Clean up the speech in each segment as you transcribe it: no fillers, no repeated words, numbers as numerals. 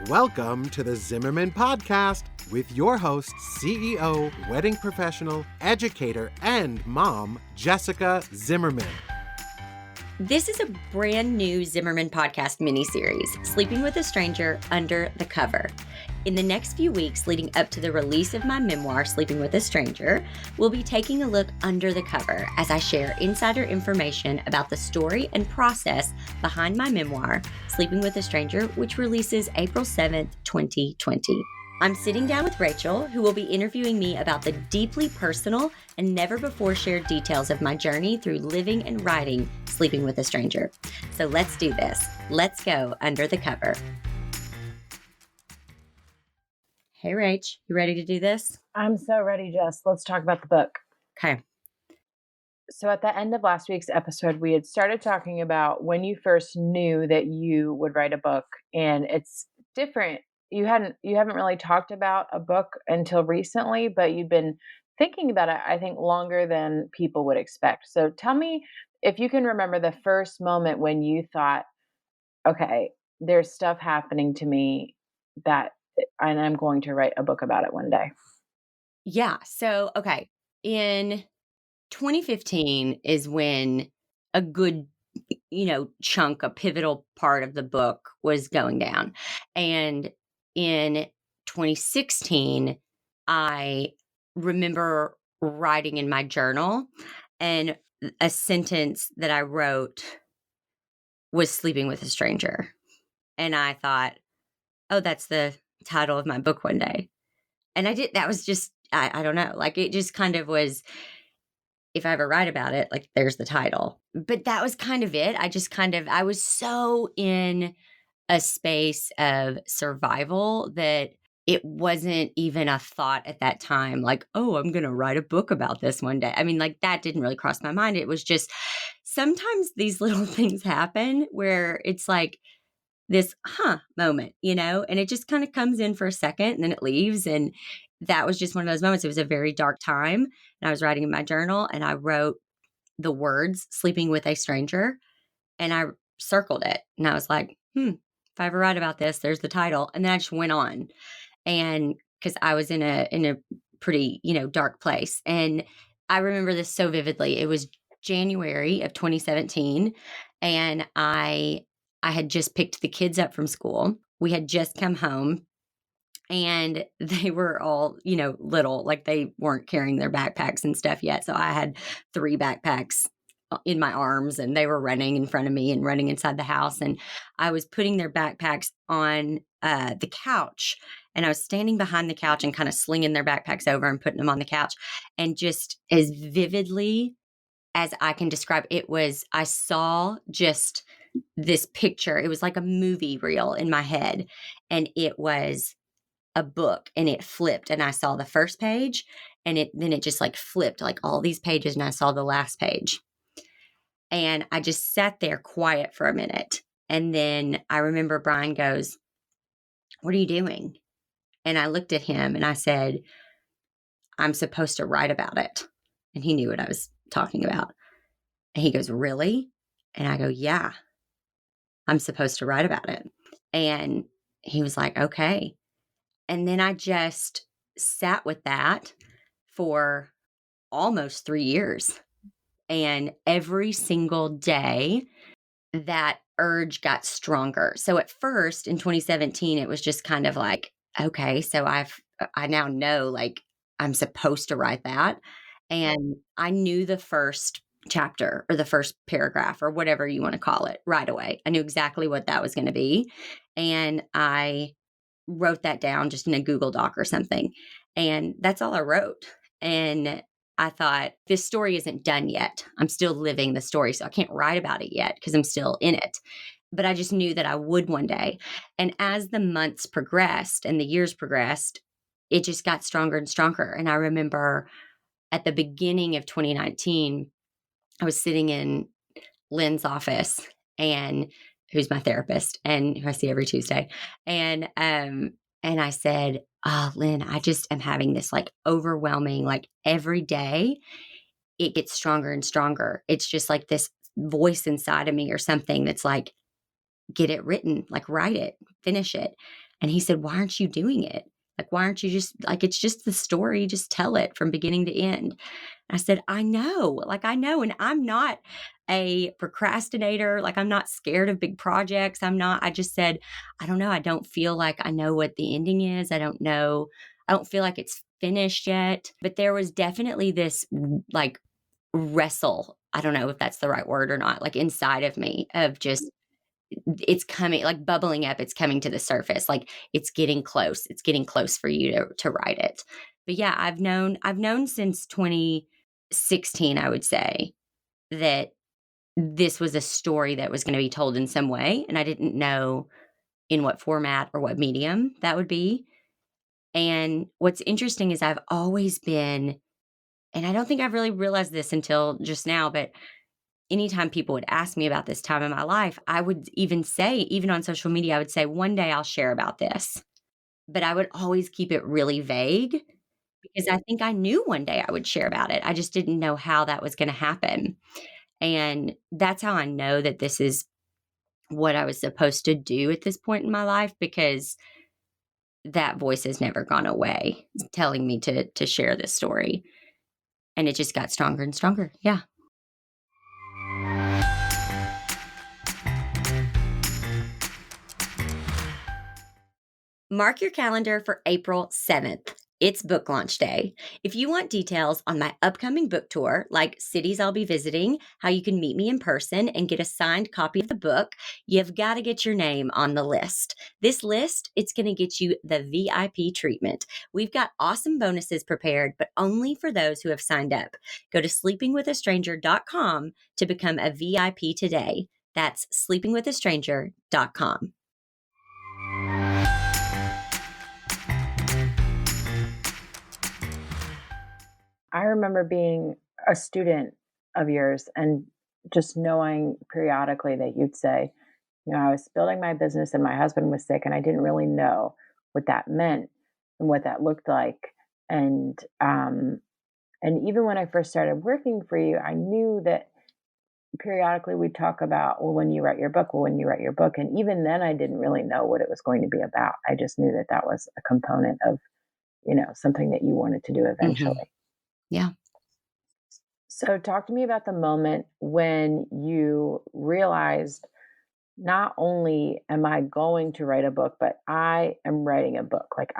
Welcome to the Zimmerman Podcast with your host, CEO, wedding professional, educator, and mom, Jessica Zimmerman. This is a brand new Zimmerman Podcast miniseries, Sleeping with a Stranger Under the Cover. In the next few weeks leading up to the release of my memoir, Sleeping with a Stranger, we'll be taking a look under the cover as I share insider information about the story and process behind my memoir, Sleeping with a Stranger, which releases April 7th, 2020. I'm sitting down with Rachel, who will be interviewing me about the deeply personal and never before shared details of my journey through living and writing Sleeping with a Stranger. So let's do this. Let's go under the cover. Hey, Rach, you ready to do this? I'm so ready, Jess. Let's talk about the book. Okay. So at the end of last week's episode, we had started talking about when you first knew that you would write a book, and it's different. You haven't really talked about a book until recently, but you've been thinking about it, I think, longer than people would expect. So tell me if you can remember the first moment when you thought, okay, there's stuff happening to me and I'm going to write a book about it one day. Yeah. So, okay. In 2015 is when a good, a pivotal part of the book was going down. And in 2016, I remember writing in my journal, and a sentence that I wrote was sleeping with a stranger. And I thought, oh, that's the title of my book one day. And that was just, I don't know, like it just kind of was, if I ever write about it, like there's the title. But that was kind of it. I was so in a space of survival that it wasn't even a thought at that time, like, oh, I'm going to write a book about this one day. I mean, like that didn't really cross my mind. It was just sometimes these little things happen where it's like this moment, and it just kind of comes in for a second and then it leaves. And that was just one of those moments. It was a very dark time. And I was writing in my journal and I wrote the words sleeping with a stranger and I circled it. And I was like, if I ever write about this, there's the title. And then I just went on. And because I was in a pretty, dark place. And I remember this so vividly. It was January of 2017. And I had just picked the kids up from school. We had just come home and they were all, little, like they weren't carrying their backpacks and stuff yet. So I had 3 backpacks in my arms and they were running in front of me and running inside the house. And I was putting their backpacks on the couch, and I was standing behind the couch and kind of slinging their backpacks over and putting them on the couch. And just as vividly as I can describe, I saw just this picture. It was like a movie reel in my head, and it was a book, and it flipped, and I saw the first page, and then it just like flipped like all these pages, and I saw the last page. And I just sat there quiet for a minute. And then I remember Brian goes, "What are you doing?" And I looked at him and I said, "I'm supposed to write about it." And he knew what I was talking about. And he goes, "Really?" And I go, "Yeah, I'm supposed to write about it." And he was like, "Okay." And then I just sat with that for almost 3 years. And every single day, that urge got stronger. So at first in 2017, it was just kind of like, okay, so I now know like I'm supposed to write that. And I knew the first chapter or the first paragraph or whatever you want to call it right away. I knew exactly what that was going to be. And I wrote that down just in a Google Doc or something. And that's all I wrote. And I thought, this story isn't done yet. I'm still living the story. So I can't write about it yet because I'm still in it. But I just knew that I would one day. And as the months progressed and the years progressed, it just got stronger and stronger. And I remember at the beginning of 2019, I was sitting in Lynn's office, and who's my therapist and who I see every Tuesday. And I said, "Oh, Lynn, I just am having this like overwhelming, like every day it gets stronger and stronger. It's just like this voice inside of me or something that's like, get it written, like write it, finish it." And he said, why aren't you doing it? Like, why aren't you just like, it's just the story, just tell it from beginning to end. I said, I know, like, I know. And I'm not a procrastinator. Like, I'm not scared of big projects. I just said, I don't know. I don't feel like I know what the ending is. I don't know. I don't feel like it's finished yet. But there was definitely this like wrestle. I don't know if that's the right word or not, like inside of me of just, it's coming, like bubbling up, it's coming to the surface, like it's getting close, it's getting close for you to write it. But yeah, I've known since 2016, I would say, that this was a story that was going to be told in some way, and I didn't know in what format or what medium that would be. And what's interesting is I've always been, and I don't think I've really realized this until just now, but anytime people would ask me about this time in my life, I would even say, even on social media, I would say, one day I'll share about this. But I would always keep it really vague because I think I knew one day I would share about it. I just didn't know how that was going to happen. And that's how I know that this is what I was supposed to do at this point in my life, because that voice has never gone away telling me to share this story. And it just got stronger and stronger. Yeah. Mark your calendar for April 7th. It's book launch day. If you want details on my upcoming book tour, like cities I'll be visiting, how you can meet me in person and get a signed copy of the book, you've got to get your name on the list. This list, it's going to get you the VIP treatment. We've got awesome bonuses prepared, but only for those who have signed up. Go to sleepingwithastranger.com to become a VIP today. That's sleepingwithastranger.com. I remember being a student of yours and just knowing periodically that you'd say, I was building my business and my husband was sick, and I didn't really know what that meant and what that looked like. And even when I first started working for you, I knew that periodically we'd talk about, well, when you write your book, well, when you write your book. And even then, I didn't really know what it was going to be about. I just knew that that was a component of, something that you wanted to do eventually. Yeah. So, talk to me about the moment when you realized not only am I going to write a book, but I am writing a book. Like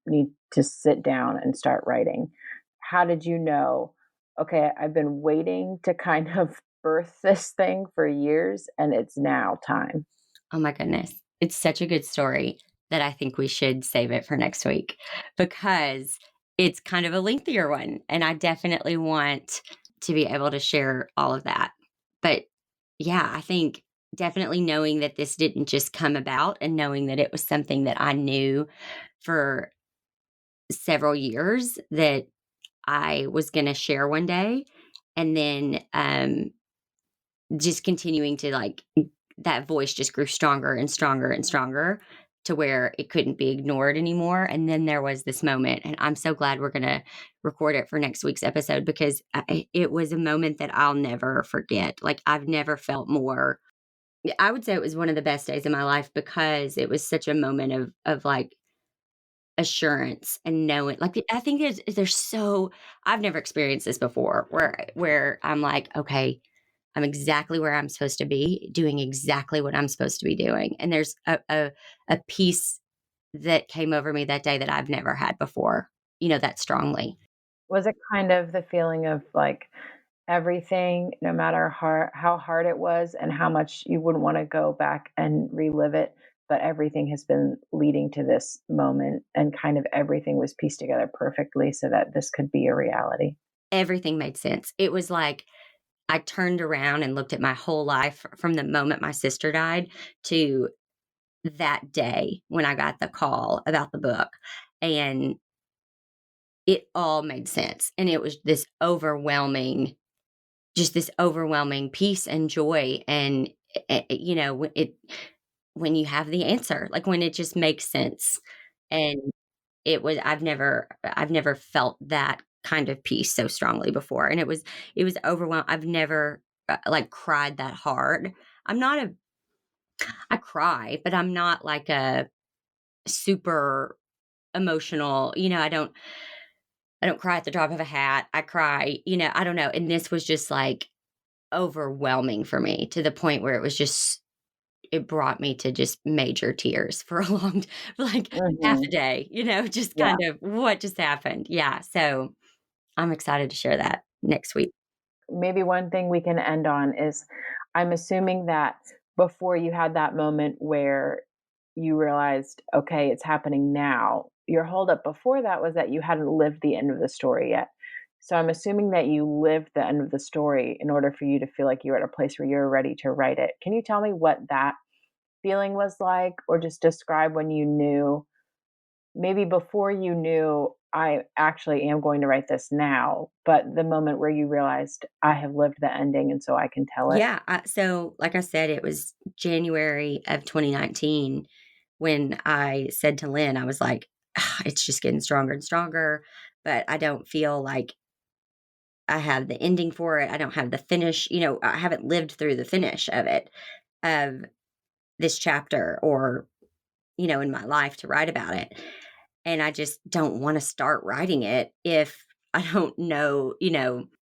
need to sit down and start writing. How did you know? Okay, I've been waiting to kind of birth this thing for years, and it's now time. Oh my goodness. It's such a good story that I think we should save it for next week, because it's kind of a lengthier one. And I definitely want to be able to share all of that. But yeah, I think definitely knowing that this didn't just come about, and knowing that it was something that I knew for several years that I was going to share one day. And then just continuing to like, that voice just grew stronger and stronger and stronger to where it couldn't be ignored anymore. And then there was this moment, and I'm so glad we're going to record it for next week's episode, because it was a moment that I'll never forget. Like, I've never felt more, I would say it was one of the best days of my life, because it was such a moment of like assurance and knowing, like, I think there's so, I've never experienced this before, where I'm like, okay, I'm exactly where I'm supposed to be, doing exactly what I'm supposed to be doing. And there's a peace that came over me that day that I've never had before, that strongly. Was it kind of the feeling of like everything, no matter how hard it was and how much you wouldn't want to go back and relive it, but everything has been leading to this moment, and kind of everything was pieced together perfectly so that this could be a reality? Everything made sense. It was like I turned around and looked at my whole life from the moment my sister died to that day when I got the call about the book. And it all made sense. And it was just this overwhelming peace and joy. And, when you have the answer, like when it just makes sense. And I've never felt that kind of peace so strongly before. And it was overwhelming. I've never like cried that hard. I cry, but I'm not like super emotional. I don't cry at the drop of a hat. I cry, I don't know. And this was just like overwhelming for me to the point where it brought me to just major tears for a for like half a Mhm. day, just Yeah. kind of what just happened. Yeah. So I'm excited to share that next week. Maybe one thing we can end on is I'm assuming that before you had that moment where you realized, okay, it's happening now, your holdup before that was that you hadn't lived the end of the story yet. So I'm assuming that you lived the end of the story in order for you to feel like you were at a place where you're ready to write it. Can you tell me what that feeling was like, or just describe when you knew, maybe before you knew, I actually am going to write this now, but the moment where you realized I have lived the ending and so I can tell it? Yeah. So, like I said, it was January of 2019 when I said to Lynn, I was like, "Ah, it's just getting stronger and stronger, but I don't feel like I have the ending for it. I don't have the finish. I haven't lived through the finish of it, of this chapter or, in my life to write about it. And I just don't want to start writing it if I don't know,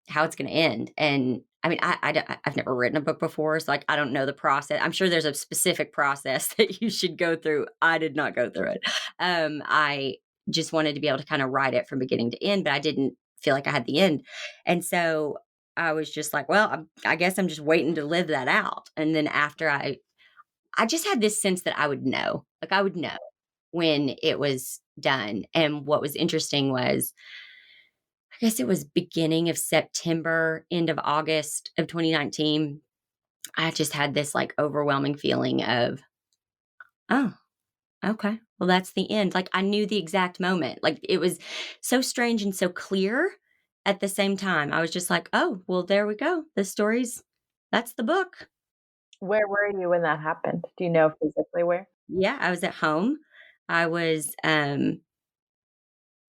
how it's going to end. And I mean, I've never written a book before. So, like, I don't know the process. I'm sure there's a specific process that you should go through. I did not go through it. I just wanted to be able to kind of write it from beginning to end, but I didn't feel like I had the end. And so I was just like, well, I guess I'm just waiting to live that out. And then after I just had this sense that I would know, like I would know when it was done. And what was interesting was, I guess it was beginning of September, end of August of 2019. I just had this like overwhelming feeling of, oh, okay, well, that's the end. Like I knew the exact moment. Like it was so strange and so clear at the same time. I was just like, oh, well, there we go. That's the book. Where were you when that happened? Do you know physically where? Yeah, I was at home. I was um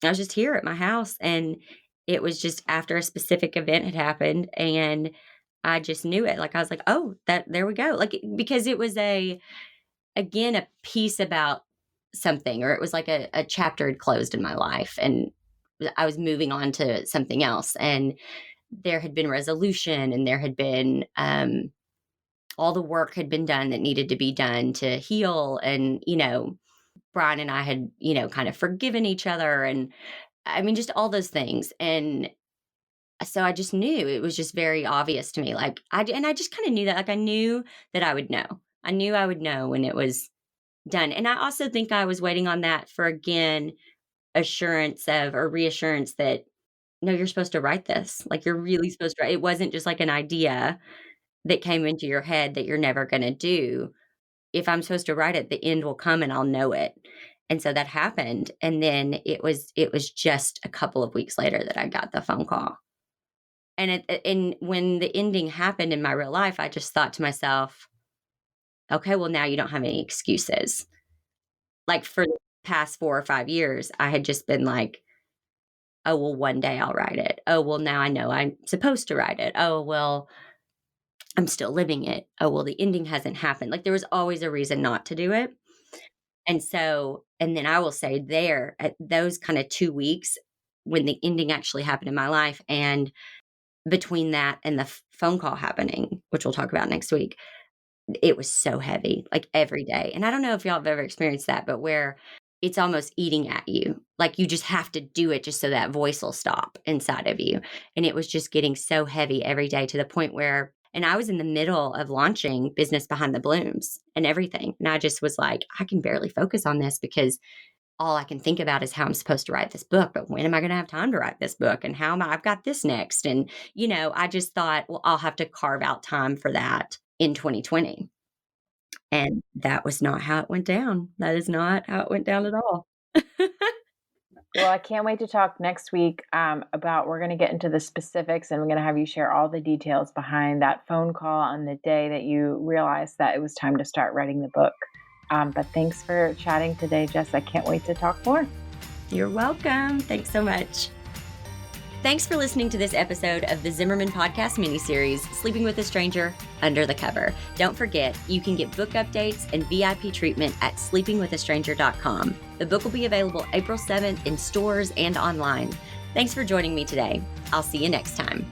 I was just here at my house, and it was just after a specific event had happened, and I just knew it. Like, I was like, "Oh, that there we go." Like, because it was again, a piece about something, or it was like a chapter had closed in my life, and I was moving on to something else, and there had been resolution, and there had been, all the work had been done that needed to be done to heal, and, Brian and I had, kind of forgiven each other, and I mean, just all those things. And so I just knew it was just very obvious to me. Like I just kind of knew that, like I knew that I would know. I knew I would know when it was done. And I also think I was waiting on that for again, assurance of or reassurance that no, you're supposed to write this. Like you're really supposed to, it wasn't just like an idea that came into your head that you're never going to do. If I'm supposed to write it, the end will come and I'll know it. And so that happened. And then it was just a couple of weeks later that I got the phone call. And when the ending happened in my real life, I just thought to myself, okay, well now you don't have any excuses. Like for the past 4 or 5 years, I had just been like, oh well, one day I'll write it. Oh well, now I know I'm supposed to write it. Oh well, I'm still living it. Oh well, the ending hasn't happened. Like there was always a reason not to do it. And so, and then I will say there at those kind of 2 weeks when the ending actually happened in my life, and between that and the phone call happening, which we'll talk about next week, it was so heavy, like every day. And I don't know if y'all have ever experienced that, but where it's almost eating at you. Like you just have to do it just so that voice will stop inside of you. And it was just getting so heavy every day to the point where, and I was in the middle of launching Business Behind the Blooms and everything. And I just was like, I can barely focus on this because all I can think about is how I'm supposed to write this book, but when am I going to have time to write this book? And how am I've got this next. And, I just thought, well, I'll have to carve out time for that in 2020. And that was not how it went down. That is not how it went down at all. Well, I can't wait to talk next week about, we're going to get into the specifics and we're going to have you share all the details behind that phone call on the day that you realized that it was time to start writing the book. But thanks for chatting today, Jess. I can't wait to talk more. You're welcome. Thanks so much. Thanks for listening to this episode of the Zimmerman Podcast miniseries, Sleeping with a Stranger Under the Cover. Don't forget, you can get book updates and VIP treatment at sleepingwithastranger.com. The book will be available April 7th in stores and online. Thanks for joining me today. I'll see you next time.